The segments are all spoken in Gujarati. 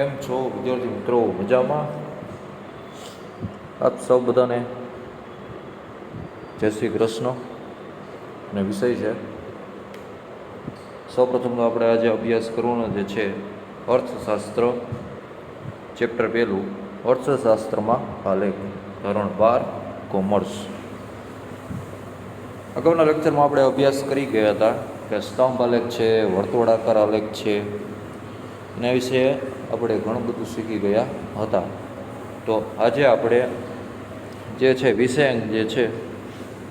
કેમ છો વિદ્યાર્થી મિત્રો? મજામાં? આપ સૌ બધાને જય શ્રી કૃષ્ણ. અને વિષય છે સૌપ્રથમ તો આપણે આજે અભ્યાસ કરવાનો જે છે અર્થશાસ્ત્ર, ચેપ્ટર 1 અર્થશાસ્ત્રમાં આલેખ, ધોરણ 12 કોમર્સ. અગાઉના લેક્ચરમાં આપણે અભ્યાસ કરી ગયા હતા કે સ્તંભ આલેખ છે, વર્તુળાકાર આલેખ છે, એના વિશે આપણે ઘણું બધું શીખી ગયા હતા. તો આજે આપણે જે છે વિષયાંક જે છે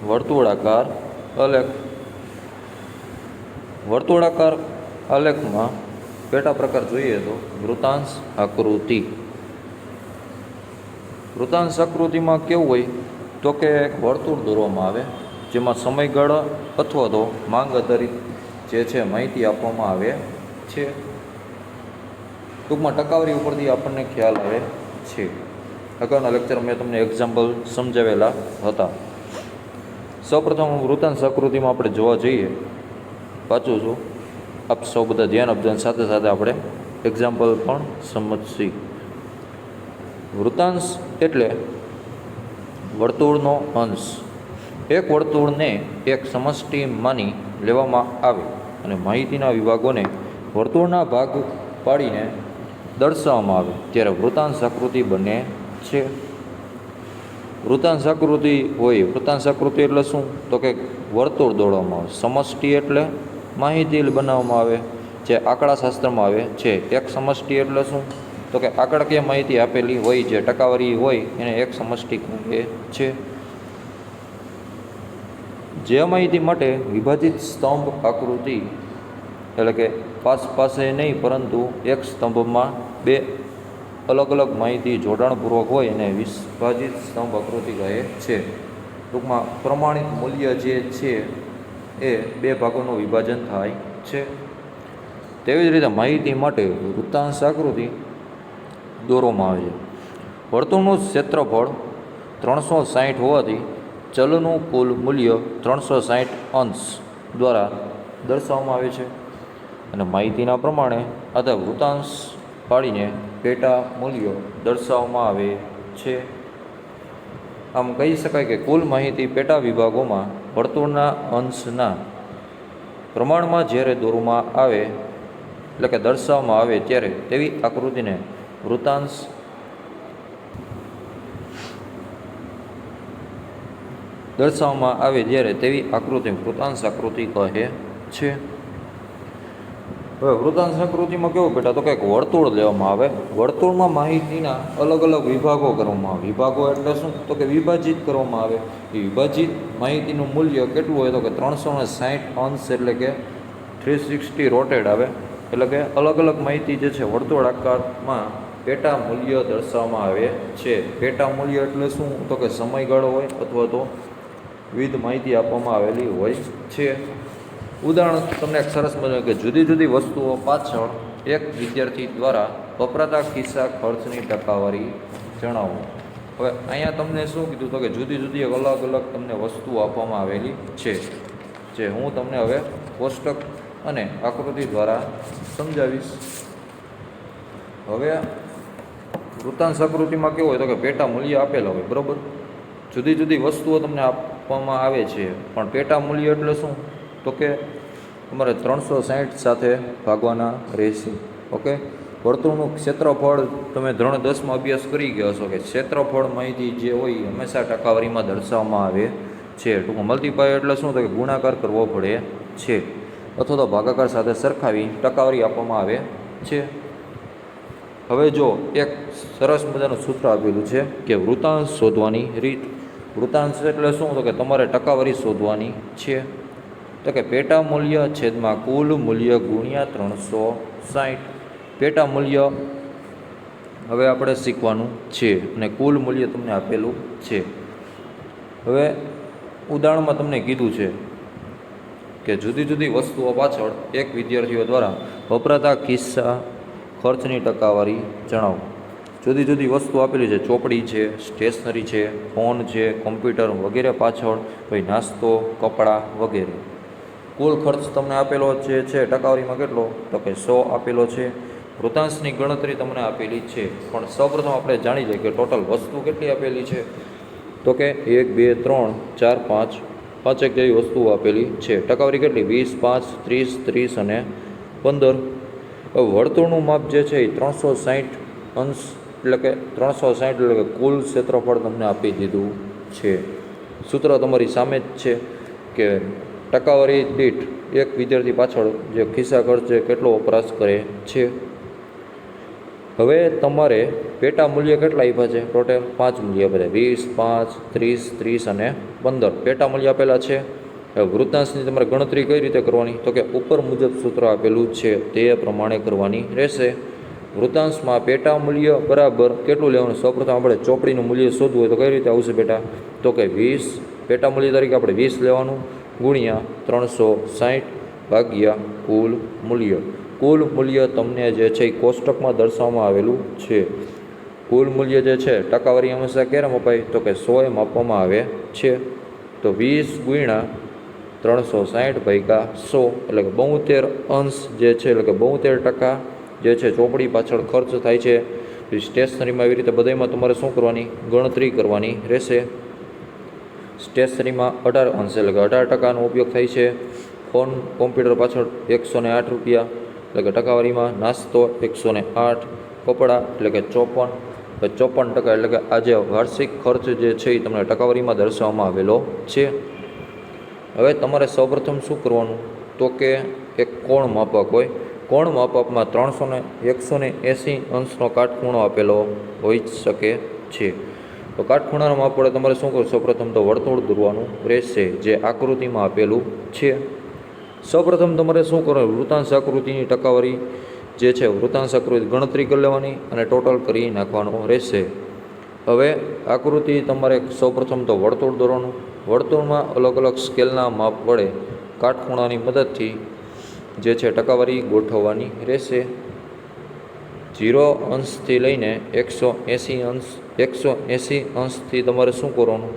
વર્તુળાકાર આલેખ. વર્તુળાકાર આલેખમાં પેટા પ્રકાર જોઈએ તો વૃત્તાંશ આકૃતિ. વૃત્તાંશ આકૃતિમાં કેવું હોય તો કે એક વર્તુળ દોરવામાં આવે જેમાં સમયગાળા અથવા તો માંગ આધારિત જે છે માહિતી આપવામાં આવે છે. ટૂંકમાં ટકાવારી ઉપરથી આપણને ખ્યાલ આવે છે. અગાઉના લેક્ચર મેં તમને એક્ઝામ્પલ સમજાવેલા હતા. સૌપ્રથમ વૃત્તાંશ આકૃતિમાં આપણે જોવા જઈએ, વાંચું છું, આપ સૌ બધા ધ્યાન આપજો, સાથે સાથે આપણે એક્ઝામ્પલ પણ સમજશી. વૃત્તાંશ એટલે વર્તુળનો અંશ. એક વર્તુળને એક સમષ્ટિ માની લેવામાં આવે અને માહિતીના વિભાગોને વર્તુળના ભાગ પાડીને દર્શાવવામાં આવે ત્યારે વૃત્તાંશ આકૃતિ બને છે. વૃત્તાંશ આકૃતિ હોય, વૃત્તાંશ આકૃતિ એટલે શું તો કે વર્તુળ દોરવામાં આવે. સમષ્ટિ એટલે માહિતી બનાવવામાં આવે જે આંકડાશાસ્ત્રમાં આવે છે. એક સમષ્ટિ એટલે શું તો કે આંકડાકીય માહિતી આપેલી હોય, જે ટકાવારી હોય એને એક સમષ્ટિ કહે છે. જે માહિતી માટે વિભાજિત સ્તંભ આકૃતિ એટલે કે પાસે નહીં પરંતુ એક સ્તંભમાં બે અલગ અલગ માહિતી જોડાણપૂર્વક હોય એને વિભાજિત સ્તંભ આકૃતિ કહે છે. ટૂંકમાં પ્રમાણિત મૂલ્ય જે છે એ બે ભાગોનું વિભાજન થાય છે. તેવી જ રીતે માહિતી માટે વૃત્તાંશ આકૃતિ દોરવામાં આવે છે. વર્તુળનું ક્ષેત્રફળ 360 હોવાથી ચલનું કુલ મૂલ્ય 360 અંશ દ્વારા દર્શાવવામાં આવે છે અને માહિતીના પ્રમાણે આધાર વૃત્તાંશ પાડીને પેટા મૂલ્યો દર્શાવવામાં આવે છે. આમ કહી શકાય કે કુલ માહિતી પેટા વિભાગોમાં વર્તુળના અંશના પ્રમાણમાં જ્યારે દોરવામાં આવે એટલે કે દર્શાવવામાં આવે ત્યારે તેવી આકૃતિને વૃત્તાંશ દર્શાવવામાં આવે જ્યારે તેવી આકૃતિ વૃત્તાંશ આકૃતિ કહે છે. હવે વૃત્તાંશ આકૃતિમાં કેવું બેટા તો કંઈક વર્તુળ લેવામાં આવે. વર્તુળમાં માહિતીના અલગ અલગ વિભાગો કરવામાં આવે. વિભાગો એટલે શું તો કે વિભાજિત કરવામાં આવે. એ વિભાજિત માહિતીનું મૂલ્ય કેટલું હોય તો કે 360 અંશ એટલે કે 360 રોટેડ આવે. એટલે કે અલગ અલગ માહિતી જે છે વર્તુળાકારમાં પેટા મૂલ્ય દર્શાવવામાં આવે છે. પેટા મૂલ્ય એટલે શું તો કે સમયગાળો હોય અથવા તો વિવિધ માહિતી આપવામાં આવેલી હોય છે. ઉદાહરણ તમને એક સરસ મજાનું કે જુદી જુદી વસ્તુઓ પાછળ એક વિદ્યાર્થી દ્વારા વપરાતા ખિસ્સા ખર્ચની ટકાવારી જણાવો. હવે અહીંયા તમને શું કીધું તો કે જુદી જુદી અલગ અલગ તમને વસ્તુઓ આપવામાં આવેલી છે, જે હું તમને હવે કોષ્ટક અને આકૃતિ દ્વારા સમજાવીશ. હવે વૃત્તાંશ આકૃતિમાં કેવું હોય તો કે પેટા મૂલ્ય આપેલા હોય, બરાબર. જુદી જુદી વસ્તુઓ તમને આપવામાં આવે છે, પણ પેટા મૂલ્ય એટલે શું તો કે તમારે 360 સાથે ભાગવાના રહેશે. ઓકે. વર્તુળનું ક્ષેત્રફળ તમે ધોરણ 10માં અભ્યાસ કરી ગયા છો કે ક્ષેત્રફળ માહિતી જે હોય હંમેશા ટકાવારીમાં દર્શાવવામાં આવે છે. ટૂંકમાં મલ્ટીપાય એટલે શું તો કે ગુણાકાર કરવો પડે છે અથવા તો ભાગાકાર સાથે સરખાવી ટકાવારી આપવામાં આવે છે. હવે જો એક સરસ મજાનું સૂત્ર આપેલું છે કે વૃત્તાંશ શોધવાની રીત. વૃત્તાંશ એટલે શું તો કે તમારે ટકાવારી શોધવાની છે તો કે પેટા મૂલ્ય છેદમાં કુલ મૂલ્ય ગુણ્યા 360. પેટા મૂલ્ય હવે આપણે શીખવાનું છે અને કુલ મૂલ્ય તમને આપેલું છે. હવે ઉદાહરણમાં તમને કીધું છે કે જુદી જુદી વસ્તુઓ પાછળ એક વિદ્યાર્થીઓ દ્વારા વપરાતા ખિસ્સા ખર્ચની ટકાવારી જણાવો. જુદી જુદી વસ્તુ આપેલી છે, ચોપડી છે, સ્ટેશનરી છે, ફોન છે, કોમ્પ્યુટર વગેરે પાછળ ભાઈ નાસ્તો, કપડાં વગેરે. કુલ ખર્ચ તમને આપેલો છે ટકાવારીમાં કેટલો તો કે 100 આપેલો છે. વૃતાંશની ગણતરી તમને આપેલી છે, પણ સૌપ્રથમ આપણે જાણી લઈએ કે ટોટલ વસ્તુ કેટલી આપેલી છે. તો કે 1 2 3 4 5 પાંચેક જેવી વસ્તુઓ આપેલી છે. ટકાવારી કેટલી? 20 5 30 30 અને 15. હવે વર્તુળનું માપ જે છે એ 360 અંશ એટલે કે 360 એટલે કે કુલ ક્ષેત્રફળ તમને આપી દીધું છે. સૂત્ર તમારી સામે જ છે કે ટકાવારી દીઠ એક વિદ્યાર્થી પાછળ જે ખિસ્સા ખર્ચે કેટલો વપરાશ કરે છે. હવે તમારે પેટા મૂલ્ય કેટલા આપ્યા છે? ટોટલ 5 મૂલ્ય આપ્યા છે. 20 5 30 30 અને 15 પેટા મૂલ્ય આપેલા છે. હવે વૃતાંશની તમારે ગણતરી કઈ રીતે કરવાની? તો કે ઉપર મુજબ સૂત્ર આપેલું છે તે પ્રમાણે કરવાની રહેશે. વૃતાંશમાં પેટા મૂલ્ય બરાબર કેટલું લેવાનું? સૌપ્રથમ આપણે ચોપડીનું મૂલ્ય શોધવું હોય તો કઈ રીતે આવશે બેટા? તો કે 20 પેટા મૂલ્ય તરીકે આપણે 20 લેવાનું ગુણ્યા 360 ભાગ્યા કુલ મૂલ્ય. કુલ મૂલ્ય તમને જે છે એ કોષ્ટકમાં દર્શાવવામાં આવેલું છે. કુલ મૂલ્ય જે છે ટકાવારી હંમેશા ક્યારે મપાય? તો કે 100 માપવામાં આવે છે. તો 20 ગુણ્યા 360 ભાગ્યા 100 એટલે કે 72 અંશ જે છે એટલે કે 72% જે છે ચોપડી પાછળ ખર્ચ થાય છે. સ્ટેશનરીમાં એવી રીતે બધામાં તમારે શું કરવાની? ગણતરી કરવાની રહેશે. સ્ટેશનરીમાં 18 અંશ એટલે કે 18%નો ઉપયોગ થાય છે. ફોન કોમ્પ્યુટર પાછળ 108 રૂપિયા એટલે કે ટકાવારીમાં. નાસ્તો 108. કપડાં એટલે કે 54% એટલે કે આજે વાર્ષિક ખર્ચ જે છે એ તમને ટકાવારીમાં દર્શાવવામાં આવેલો છે. હવે તમારે સૌપ્રથમ શું કરવાનું? તો કે એક કોણ માપક હોય, કોણ માપકમાં 180 અંશનો કાટખૂણો આપેલો હોઈ શકે છે. તો કાટખૂણાનો માપ વડે તમારે શું કરવું? સૌપ્રથમ તો વર્તુળ દોરવાનું રહેશે જે આકૃતિમાં આપેલું છે. સૌપ્રથમ તમારે શું કરવાનું? વૃતાંશ આકૃતિની ટકાવારી જે છે વૃતાંશ આકૃતિ ગણતરી કરી લેવાની અને ટોટલ કરી નાખવાનું રહેશે. હવે આકૃતિ તમારે સૌપ્રથમ તો વર્તુળ દોરવાનું. વર્તુળમાં અલગ અલગ સ્કેલના માપ વડે કાટખૂણાની મદદથી જે છે ટકાવારી ગોઠવવાની રહેશે. 0 અંશથી લઈને 180 અંશથી તમારે શું કરવાનું?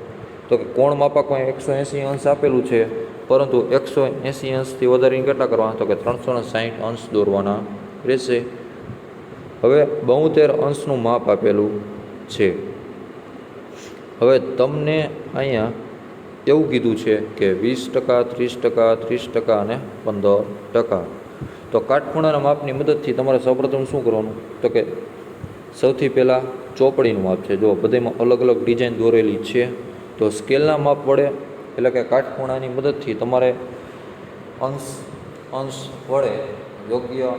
તો કે કોણ માપકમાં 180 અંશ આપેલું છે, પરંતુ 180 અંશથી વધારીને કેટલા કરવાના? તો કે 360 અંશ દોરવાના રહેશે. હવે 72 અંશનું માપ આપેલું છે. હવે તમને અહીંયા એવું કીધું છે કે 20% 30% 30% અને 15%. તો કાટખૂણાના માપની મદદથી તમારે સૌપ્રથમ શું કરવાનું? તો કે સૌથી પહેલાં ચોપડીનું માપ છે. જો બધામાં અલગ અલગ ડિઝાઇન દોરેલી છે. તો સ્કેલના માપ વડે એટલે કે કાટખૂણાની મદદથી તમારે અંશ વડે યોગ્ય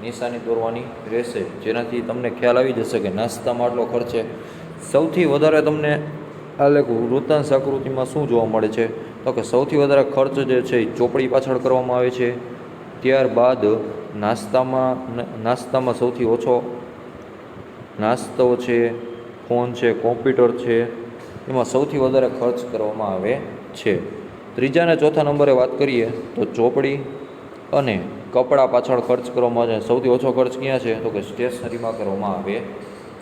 નિશાની દોરવાની રહેશે, જેનાથી તમને ખ્યાલ આવી જશે કે નાસ્તામાં આટલો ખર્ચે. સૌથી વધારે તમને આ લેખ વૃતાંશ આકૃતિમાં શું જોવા મળે છે? તો કે સૌથી વધારે ખર્ચ જે છે એ ચોપડી પાછળ કરવામાં આવે છે. ત્યારબાદ નાસ્તામાં સૌથી ઓછો નાસ્તો છે, ફોન છે, કોમ્પ્યુટર છે, એમાં સૌથી વધારે ખર્ચ કરવામાં આવે છે. ત્રીજા અને ચોથા નંબરે વાત કરીએ તો ચોપડી અને કપડાં પાછળ ખર્ચ કરવામાં આવે છે. સૌથી ઓછો ખર્ચ ક્યાં છે? તો કે સ્ટેશનરીમાં કરવામાં આવે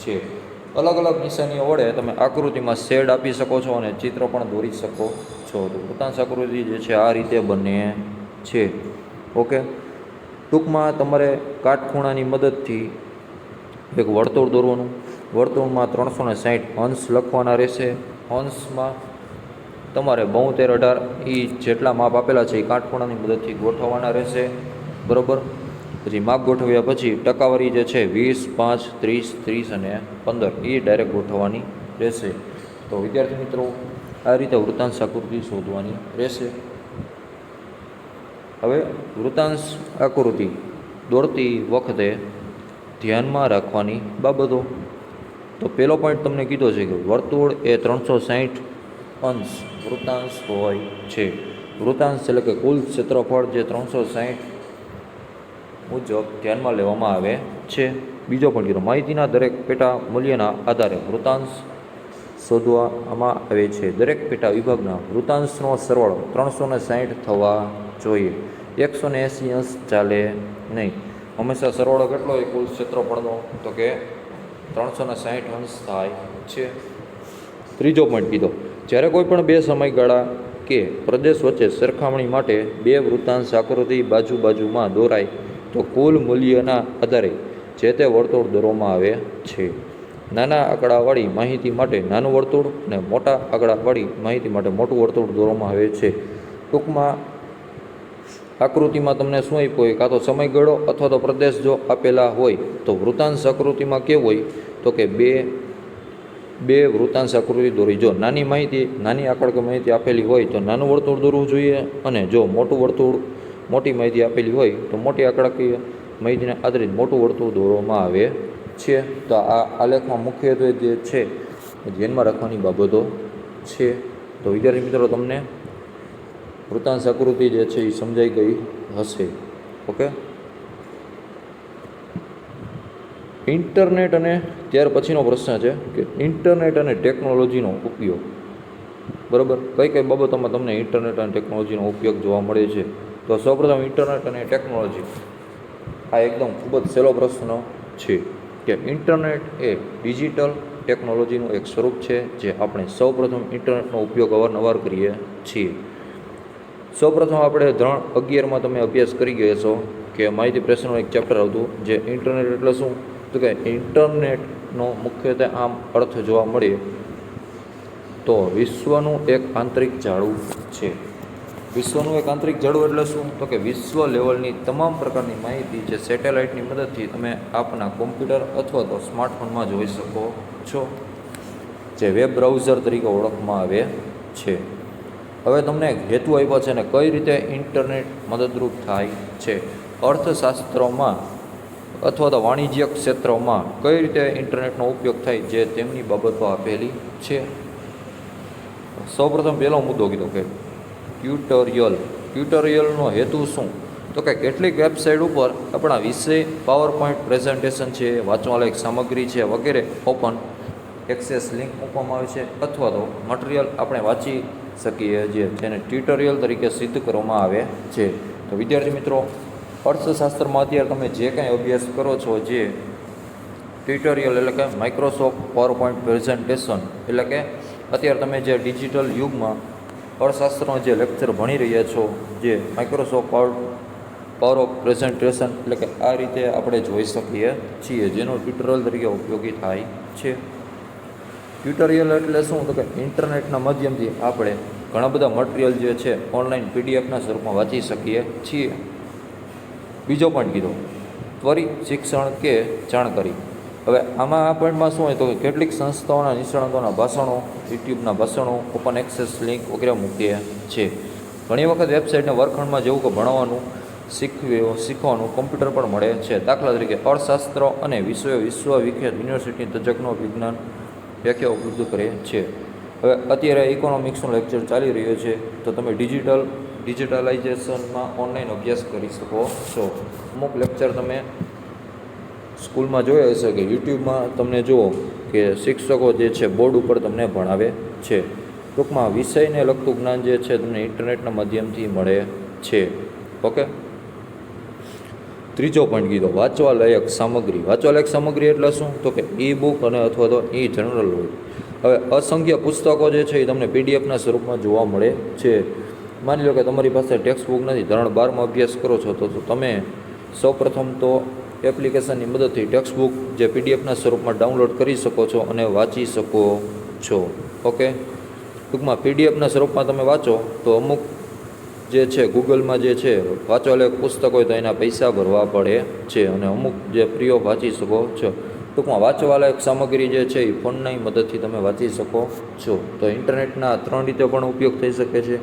છે. અલગ અલગ નિશાનીઓ વડે તમે આકૃતિમાં શેડ આપી શકો છો અને ચિત્ર પણ દોરી શકો છો. તો વૃતાંશ આકૃતિ જે છે આ રીતે બને છે. ઓકે, ટૂંકમાં તમારે કાટખૂણાની મદદથી એક વર્તુળ દોરવાનું. વર્તુળમાં 360 અંશ લખવાના રહેશે. અંશમાં તમારે 72 18 એ જેટલા માપ આપેલા છે એ કાટખૂણાની મદદથી ગોઠવવાના રહેશે. બરાબર. પછી માપ ગોઠવ્યા પછી ટકાવારી જે છે 20 5 30 30 અને 15 એ ડાયરેક્ટ ગોઠવવાની રહેશે. તો વિદ્યાર્થી મિત્રો આ રીતે વૃતાંશ આકૃતિ શોધવાની રહેશે. હવે વૃતાંશ આકૃતિ દોરતી વખતે ધ્યાનમાં રાખવાની બાબતો. તો પહેલો પોઈન્ટ તમને કીધો છે કે વર્તુળ એ 360 અંશ વૃતાંશ હોય છે. વૃતાંશ એટલે કે કુલ ક્ષેત્રફળ જે 360 મુજબ ધ્યાનમાં લેવામાં આવે છે. બીજો પોઈન્ટ કીધો, માહિતીના દરેક પેટા મૂલ્યના આધારે વૃતાંશ શોધવામાં આવે છે. દરેક પેટા વિભાગના વૃતાંશનો સરવાળો 360 થવા જોઈએ. 180 અંશ ચાલે નહીં. હંમેશા સરવાળો કેટલો હોય કુલ ક્ષેત્રફળનો? તો કે 360 અંશ થાય છે. ત્રીજો પોઈન્ટ કીધો, જ્યારે કોઈ પણ બે સમયગાળા કે પ્રદેશ વચ્ચે સરખામણી માટે બે વૃતાંશ આકૃતિ બાજુમાં દોરાય તો કુલ મૂલ્યના આધારે જે તે વર્તુળ દોરવામાં આવે છે. નાના આંકડાવાળી માહિતી માટે નાનું વર્તુળ અને મોટા આંકડાવાળી માહિતી માટે મોટું વર્તુળ દોરવામાં આવે છે. ટૂંકમાં આકૃતિમાં તમને શું આપ્યું હોય, કાં તો સમયગાળો અથવા તો પ્રદેશ જો આપેલા હોય તો વૃત્તાંશ આકૃતિમાં કેવું હોય તો કે બે વૃત્તાંશ આકૃતિ દોરી. જો નાની આંકડાકીય માહિતી આપેલી હોય તો નાનું વર્તુળ દોરવું જોઈએ, અને જો મોટી માહિતી આપેલી હોય તો મોટી આંકડાકીય માહિતીને આધારિત મોટું વર્તુળ દોરવામાં આવે છે. તો આ આલેખમાં મુખ્યત્વે જે છે ધ્યાનમાં રાખવાની બાબતો છે. તો વિદ્યાર્થી મિત્રો, તમને વૃત્તાંશ આકૃતિ જે છે એ સમજાઈ ગઈ હશે. ઓકે. ઇન્ટરનેટ અને ત્યાર પછીનો પ્રશ્ન છે કે ઇન્ટરનેટ અને ટેકનોલોજીનો ઉપયોગ. બરાબર, કઈ બાબતોમાં તમને ઇન્ટરનેટ અને ટેકનોલોજીનો ઉપયોગ જોવા મળે છે? તો સૌપ્રથમ ઇન્ટરનેટ અને ટેકનોલોજી, આ એકદમ ખૂબ જ સહેલો પ્રશ્ન છે કે ઇન્ટરનેટ એ ડિજિટલ ટેકનોલોજીનું એક સ્વરૂપ છે જે આપણે સૌપ્રથમ ઇન્ટરનેટનો ઉપયોગ અવારનવાર કરીએ છીએ. સૌપ્રથમ આપણે ધોરણ 11માં તમે અભ્યાસ કરી ગયા છો કે માહિતી પ્રેષણનું એક ચેપ્ટર આવતું, જે ઇન્ટરનેટ એટલે શું, તો કે ઇન્ટરનેટનો મુખ્યત્વે આમ અર્થ જોવા મળે તો વિશ્વનું એક આંતરિક જાળવું છે. વિશ્વનું એક આંતરિક જાળવું એટલે શું, તો કે વિશ્વ લેવલની તમામ પ્રકારની માહિતી જે સેટેલાઇટની મદદથી તમે આપના કોમ્પ્યુટર અથવા તો સ્માર્ટફોનમાં જોઈ શકો છો, જે વેબ બ્રાઉઝર તરીકે ઓળખવામાં આવે છે. હવે તમને એક હેતુ આપ્યો છે ને કઈ રીતે ઇન્ટરનેટ મદદરૂપ થાય છે. અર્થશાસ્ત્રમાં અથવા તો વાણિજ્યક ક્ષેત્રોમાં કઈ રીતે ઇન્ટરનેટનો ઉપયોગ થાય, જે તેમની બાબતો આપેલી છે. સૌપ્રથમ પહેલો મુદ્દો કીધો કે ટ્યુટોરિયલનો હેતુ શું, તો કે કેટલીક વેબસાઇટ ઉપર આપણા વિષય, પાવર પોઈન્ટ પ્રેઝન્ટેશન છે, વાંચવાલાયક સામગ્રી છે વગેરે ઓપન એક્સેસ લિંક મૂકવામાં આવે છે, અથવા તો મટીરિયલ આપણે વાંચી શકીએ છીએ, જેને ટ્યુટોરિયલ તરીકે સિદ્ધ કરવામાં આવે છે. તો વિદ્યાર્થી મિત્રો, અર્થશાસ્ત્રમાં અત્યારે તમે જે કાંઈ અભ્યાસ કરો છો, જે ટ્યુટોરિયલ એટલે કે માઇક્રોસોફ્ટ પાવર પોઈન્ટ પ્રેઝન્ટેશન, એટલે કે અત્યારે તમે જે ડિજિટલ યુગમાં અર્થશાસ્ત્રનો જે લેક્ચર ભણી રહ્યા છો, જે માઇક્રોસોફ્ટ પાવર ઓફ પ્રેઝન્ટેશન, એટલે કે આ રીતે આપણે જોઈ શકીએ છીએ, જેનો ટ્યુટોરિયલ તરીકે ઉપયોગી થાય છે. ટ્યુટોરિયલ એટલે શું, તો કે ઇન્ટરનેટના માધ્યમથી આપણે ઘણા બધા મટીરિયલ જે છે ઓનલાઈન પીડીએફના સ્વરૂપમાં વાંચી શકીએ છીએ. બીજો પોઈન્ટ કીધો ત્વરિત શિક્ષણ કે જાણકારી. હવે આમાં આ પોઈન્ટમાં શું હોય તો કેટલીક સંસ્થાઓના નિષ્ણાતોના ભાષણો, યુટ્યુબના ભાષણો, ઓપન એક્સેસ લિંક વગેરે મૂકીએ છે. ઘણી વખત વેબસાઇટને વર્ગખંડમાં જેવું કે ભણવાનું, શીખવાનું કોમ્પ્યુટર પર મળે છે. દાખલા તરીકે અર્થશાસ્ત્ર અને વિશ્વવિખ્યાત યુનિવર્સિટી તજજ્ઞો વિજ્ઞાન વ્યાખ્યા ઉપલબ્ધ કરે છે. હવે અત્યારે ઇકોનોમિક્સનો લેક્ચર ચાલી રહ્યો છે, તો તમે ડિજિટલાઇઝેશનમાં ઓનલાઈન અભ્યાસ કરી શકો છો. અમુક લેક્ચર તમે સ્કૂલમાં જોયા હશે કે યુટ્યુબમાં તમને જુઓ કે શિક્ષકો જે છે બોર્ડ ઉપર તમને ભણાવે છે. ટૂંકમાં વિષયને લગતું જ્ઞાન જે છે તમને ઇન્ટરનેટના માધ્યમથી મળે છે. ઓકે. ત્રીજો પોઈન્ટ કીધો વાંચવાલાયક સામગ્રી. વાંચવાલાયક સામગ્રી એટલે શું, તો કે ઈ બુક અને અથવા તો ઈ જર્નલ હોય. હવે અસંખ્ય પુસ્તકો જે છે એ તમને પીડીએફના સ્વરૂપમાં જોવા મળે છે. માની લો કે તમારી પાસે ટેક્સ્ટ બુક નથી, ધોરણ 12માં અભ્યાસ કરો છો, તો તમે સૌપ્રથમ તો એપ્લિકેશનની મદદથી ટેક્સ્ટ બુક જે પીડીએફના સ્વરૂપમાં ડાઉનલોડ કરી શકો છો અને વાંચી શકો છો. ઓકે. ટૂંકમાં પીડીએફના સ્વરૂપમાં તમે વાંચો તો અમુક જે છે ગૂગલમાં જે છે વાંચવાલાયક પુસ્તક હોય તો એના પૈસા ભરવા પડે છે, અને અમુક જે ફ્રી ઓફ વાંચી શકો છો. ટૂંકમાં વાંચવાલાયક સામગ્રી જે છે એ ફોનની મદદથી તમે વાંચી શકો છો. તો ઇન્ટરનેટના 3 રીતે પણ ઉપયોગ થઈ શકે છે.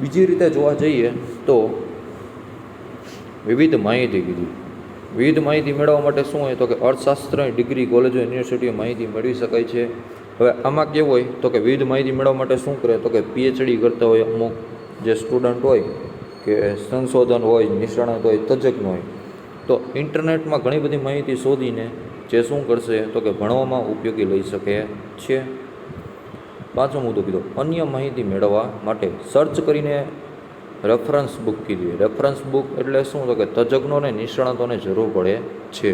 બીજી રીતે જોવા જઈએ તો વિવિધ માહિતી કીધી. વિવિધ માહિતી મેળવવા માટે શું હોય તો કે અર્થશાસ્ત્રની ડિગ્રી કોલેજો, યુનિવર્સિટીઓ માહિતી મેળવી શકાય છે. હવે આમાં કેવું હોય તો કે વિવિધ માહિતી મેળવવા માટે શું કરે તો કે પીએચડી કરતા હોય અમુક જે સ્ટુડન્ટ હોય કે સંશોધન હોય, નિષ્ણાત હોય, તજજ્ઞ હોય, તો ઇન્ટરનેટમાં ઘણી બધી માહિતી શોધીને જે શું કરશે તો કે ભણવામાં ઉપયોગી લઈ શકે છે. પાંચમો મુદ્દો કીધો અન્ય માહિતી મેળવવા માટે સર્ચ કરીને રેફરન્સ બુક કીધી. રેફરન્સ બુક એટલે શું તો કે તજજ્ઞોને, નિષ્ણાતોને જરૂર પડે છે.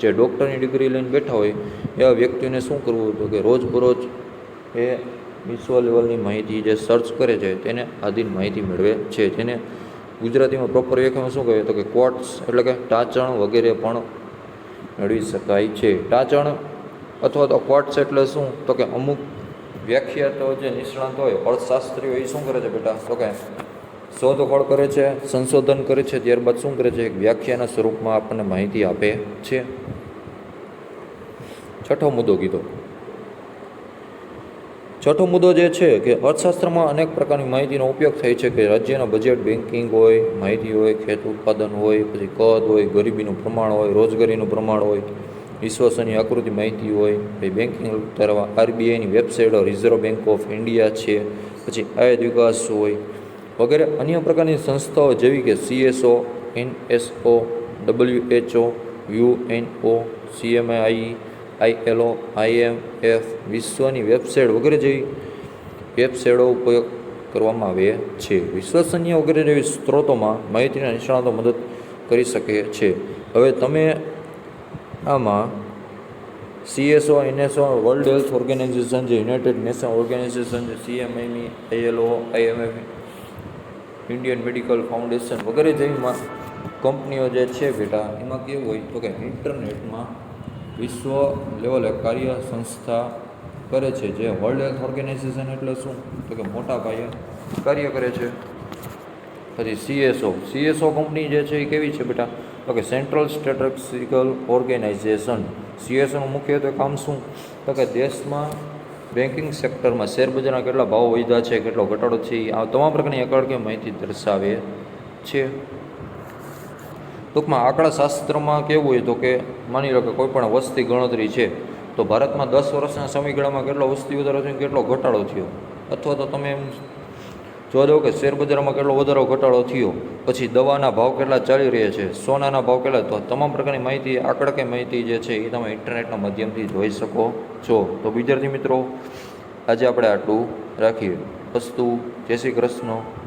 જે ડૉક્ટરની ડિગ્રી લઈને બેઠા હોય એવા વ્યક્તિઓને શું કરવું તો કે રોજબરોજ એ વિશ્વ લેવલની માહિતી જે સર્ચ કરે છે તેને આધીન માહિતી મેળવે છે. તેને ગુજરાતીમાં પ્રોપર વ્યાખ્યામાં શું કહે તો કે કોટ્સ એટલે કે ટાંચણ વગેરે પણ મેળવી શકાય છે. ટાંચણ અથવા તો ક્વોટ્સ એટલે શું? તો કે અમુક વ્યાખ્યાતો જે નિષ્ણાત હોય અર્થશાસ્ત્રીઓ એ શું કરે છે બેટા? તો કે શોધખોળ કરે છે, સંશોધન કરે છે, ત્યારબાદ શું કરે છે? એક વ્યાખ્યાના સ્વરૂપમાં આપણને માહિતી આપે છે. છઠ્ઠો મુદ્દો કીધો. છઠ્ઠો મુદ્દો જે છે કે અર્થશાસ્ત્રમાં અનેક પ્રકારની માહિતીનો ઉપયોગ થાય છે, કે રાજ્યના બજેટ, બેન્કિંગ હોય, માહિતી હોય, ખેત ઉત્પાદન હોય, પછી કદ હોય, ગરીબીનું પ્રમાણ હોય, રોજગારીનું પ્રમાણ હોય, વિશ્વસનીય આકૃતિ માહિતી હોય, પછી બેન્કિંગ ધરાવવા આરબીઆઈની website, reserve bank of India છે, પછી આયાત વિકાસ હોય વગેરે અન્ય પ્રકારની સંસ્થાઓ જેવી કે CSO, NSO, WHO, UNO, CMAI, ILO, IMF, વિશ્વની વેબસાઇટ વગેરે જેવી વેબસાઇટો ઉપયોગ કરવામાં આવે છે. વિશ્વસનીય વગેરે જેવી સ્ત્રોતોમાં માહિતીના નિષ્ણાતો મદદ કરી શકે છે. હવે તમે આમાં CSO, NSO, world health organisation છે, યુનાઇટેડ નેશન ઓર્ગેનાઇઝેશન છે, CMAI, ILO, IMF, Indian medical foundation વગેરે જેવી કંપનીઓ જે છે બેટા, એમાં કેવું હોય તો કે ઇન્ટરનેટમાં વિશ્વ લેવલે કાર્ય સંસ્થા કરે છે. જે વર્લ્ડ હેલ્થ ઓર્ગેનાઇઝેશન એટલે શું? તો કે મોટા પાયે કાર્ય કરે છે. પછી CSO કંપની જે છે એ કેવી છે બેટા? તો કે સેન્ટ્રલ સ્ટેટિસ્ટિકલ ઓર્ગેનાઇઝેશન. CSOનું મુખ્યત્વે કામ શું? તો કે દેશમાં બેન્કિંગ સેક્ટરમાં શેરબજારના કેટલા ભાવ વધ્યા છે, કેટલો ઘટાડો છે, આ તમામ પ્રકારની આંકડાકીય માહિતી દર્શાવે છે. ટૂંકમાં આંકડાશાસ્ત્રમાં કેવું હોય તો કે માની લો કે કોઈ પણ વસ્તી ગણતરી છે, તો ભારતમાં 10 વર્ષના સમયગાળામાં કેટલો વસ્તી વધારો થયો, કેટલો ઘટાડો થયો, અથવા તો તમે એમ જોવા દો કે શેરબજારમાં કેટલો વધારો ઘટાડો થયો, પછી દવાના ભાવ કેટલા ચાલી રહ્યા છે, સોનાના ભાવ કેટલા, તો તમામ પ્રકારની માહિતી, આંકડાકીય માહિતી જે છે એ તમે ઇન્ટરનેટના માધ્યમથી જોઈ શકો છો. તો વિદ્યાર્થી મિત્રો, આજે આપણે આટલું રાખીએ. અસ્તુ. જય શ્રી કૃષ્ણ.